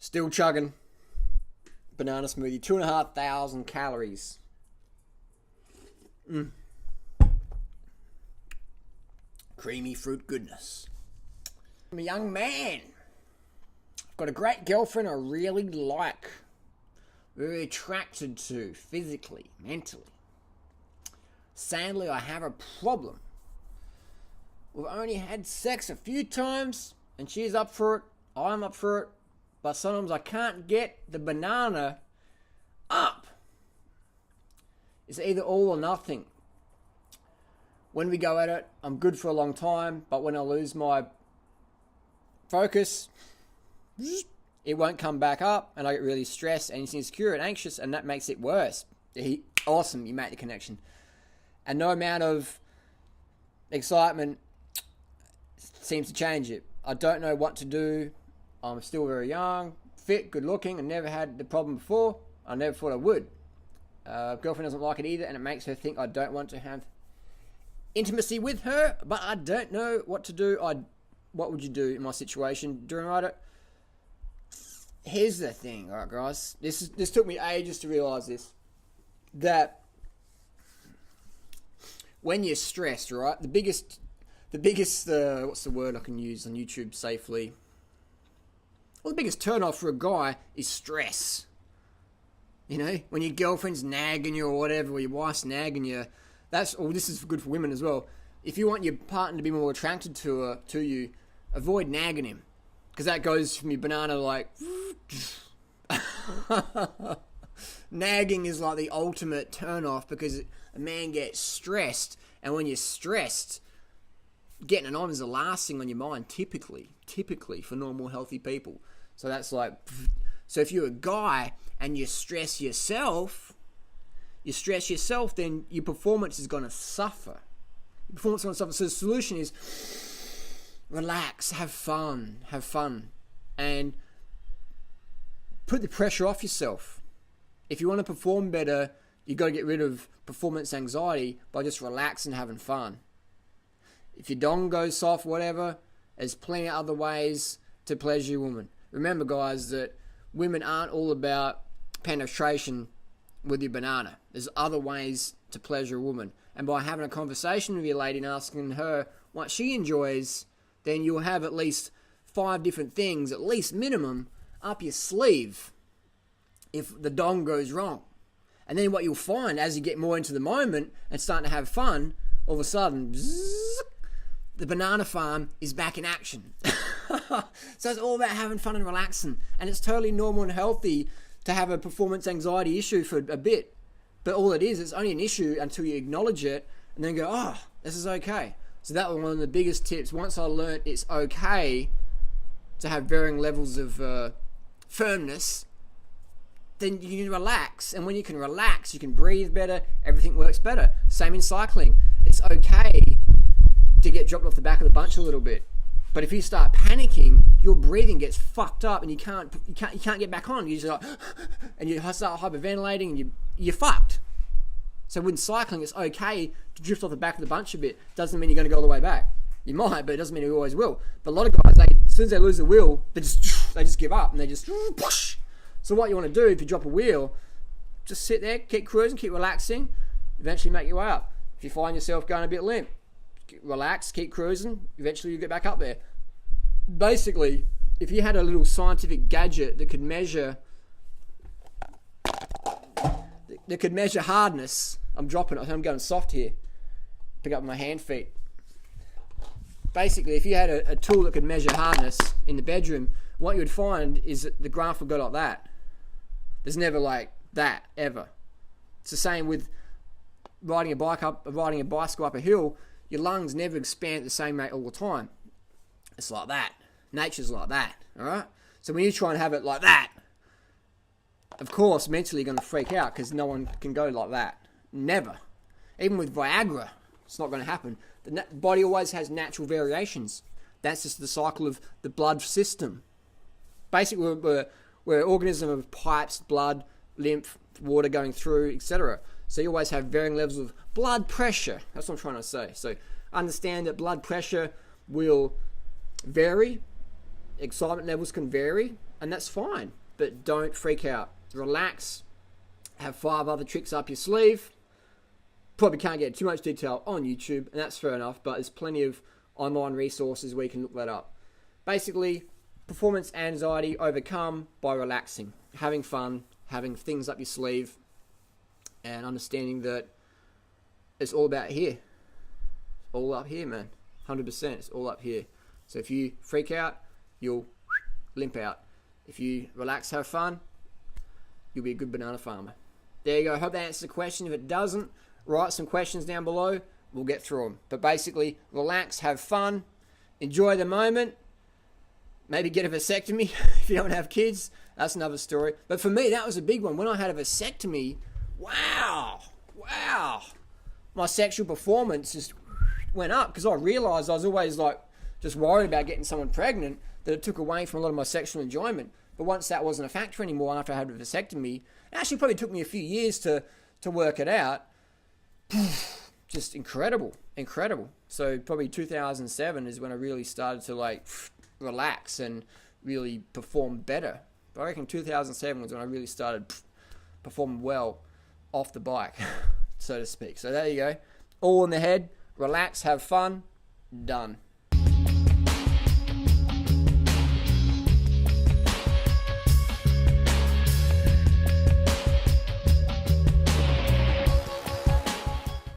Still chugging. Banana smoothie, 2,500 calories. Creamy fruit goodness. I'm a young man. I've got a great girlfriend I really like. Very attracted to, physically, mentally. Sadly, I have a problem. We've only had sex a few times, and she's up for it, I'm up for it, but sometimes I can't get the banana up. It's either all or nothing. When we go at it, I'm good for a long time, but when I lose my focus, it won't come back up, and I get really stressed and insecure and anxious, and that makes it worse. Awesome, you make the connection. And no amount of excitement seems to change it. I don't know what to do. I'm still very young, fit, good looking, and never had the problem before. I never thought I would. Girlfriend doesn't like it either, and it makes her think I don't want to have intimacy with her, but I don't know what to do. What would you do in my situation? Do you write it? Here's the thing, alright guys. This took me ages to realise this. That when you're stressed, right? The biggest what's the word I can use on YouTube safely? Well, the biggest turn off for a guy is stress. You know, when your girlfriend's nagging you or whatever, or your wife's nagging you, this is good for women as well. If you want your partner to be more attracted to you, avoid nagging him. Because that goes from your banana like... Nagging is like the ultimate turn off because a man gets stressed, and when you're stressed, getting an on is the last thing on your mind, typically for normal healthy people. So that's like, so if you're a guy and you stress yourself, then your performance is going to suffer. So the solution is relax, have fun, and put the pressure off yourself. If you want to perform better, you've got to get rid of performance anxiety by just relaxing and having fun. If your dong goes soft, whatever, there's plenty of other ways to pleasure your woman. Remember, guys, that women aren't all about penetration with your banana. There's other ways to pleasure a woman. And by having a conversation with your lady and asking her what she enjoys, then you'll have at least 5 different things, at least minimum, up your sleeve if the dong goes wrong. And then what you'll find as you get more into the moment and starting to have fun, all of a sudden, bzzz, the banana farm is back in action. So it's all about having fun and relaxing. And it's totally normal and healthy to have a performance anxiety issue for a bit. But all it is, it's only an issue until you acknowledge it and then go, oh, this is okay. So that was one of the biggest tips. Once I learned it's okay to have varying levels of firmness, then you can relax. And when you can relax, you can breathe better, everything works better. Same in cycling. It's okay to get dropped off the back of the bunch a little bit. But if you start panicking, your breathing gets fucked up and you can't get back on. You just like, and you start hyperventilating and you're fucked. So when cycling, it's okay to drift off the back of the bunch a bit. Doesn't mean you're going to go all the way back. You might, but it doesn't mean you always will. But a lot of guys, as soon as they lose the wheel, they just give up and they just push. So what you want to do if you drop a wheel, just sit there, keep cruising, keep relaxing, eventually make your way up. If you find yourself going a bit limp, relax, keep cruising, eventually you get back up there. Basically, if you had a little scientific gadget that could measure hardness, I'm going soft here, pick up my hand feet. Basically, if you had a tool that could measure hardness in the bedroom, what you would find is that the graph would go like that. There's never like that, ever. It's the same with riding a bicycle up a hill. Your lungs never expand at the same rate all the time. It's like that. Nature's like that, alright? So when you try and have it like that, of course, mentally you're going to freak out because no one can go like that. Never. Even with Viagra, it's not going to happen. The body always has natural variations. That's just the cycle of the blood system. Basically, we're an organism of pipes, blood, lymph, water going through, etc. So you always have varying levels of blood pressure. That's what I'm trying to say. So understand that blood pressure will vary. Excitement levels can vary. and that's fine. But don't freak out. Relax. Have 5 other tricks up your sleeve. Probably can't get too much detail on YouTube, and that's fair enough, but there's plenty of online resources where you can look that up. Basically, performance anxiety overcome by relaxing, having fun, having things up your sleeve, and understanding that it's all about here. All up here, man. 100%. It's all up here. So if you freak out, you'll limp out. If you relax, have fun, you'll be a good banana farmer. There you go. I hope that answers the question. If it doesn't, write some questions down below. We'll get through them. But basically, relax, have fun, enjoy the moment. Maybe get a vasectomy if you don't have kids. That's another story. But for me, that was a big one. When I had a vasectomy, wow. My sexual performance just went up because I realised I was always like just worried about getting someone pregnant, that it took away from a lot of my sexual enjoyment. But once that wasn't a factor anymore after I had a vasectomy, it actually probably took me a few years to work it out. Just incredible. So probably 2007 is when I really started to like relax and really perform better. But I reckon 2007 was when I really started performing well off the bike, so to speak. So there you go. All in the head. Relax, have fun. Done.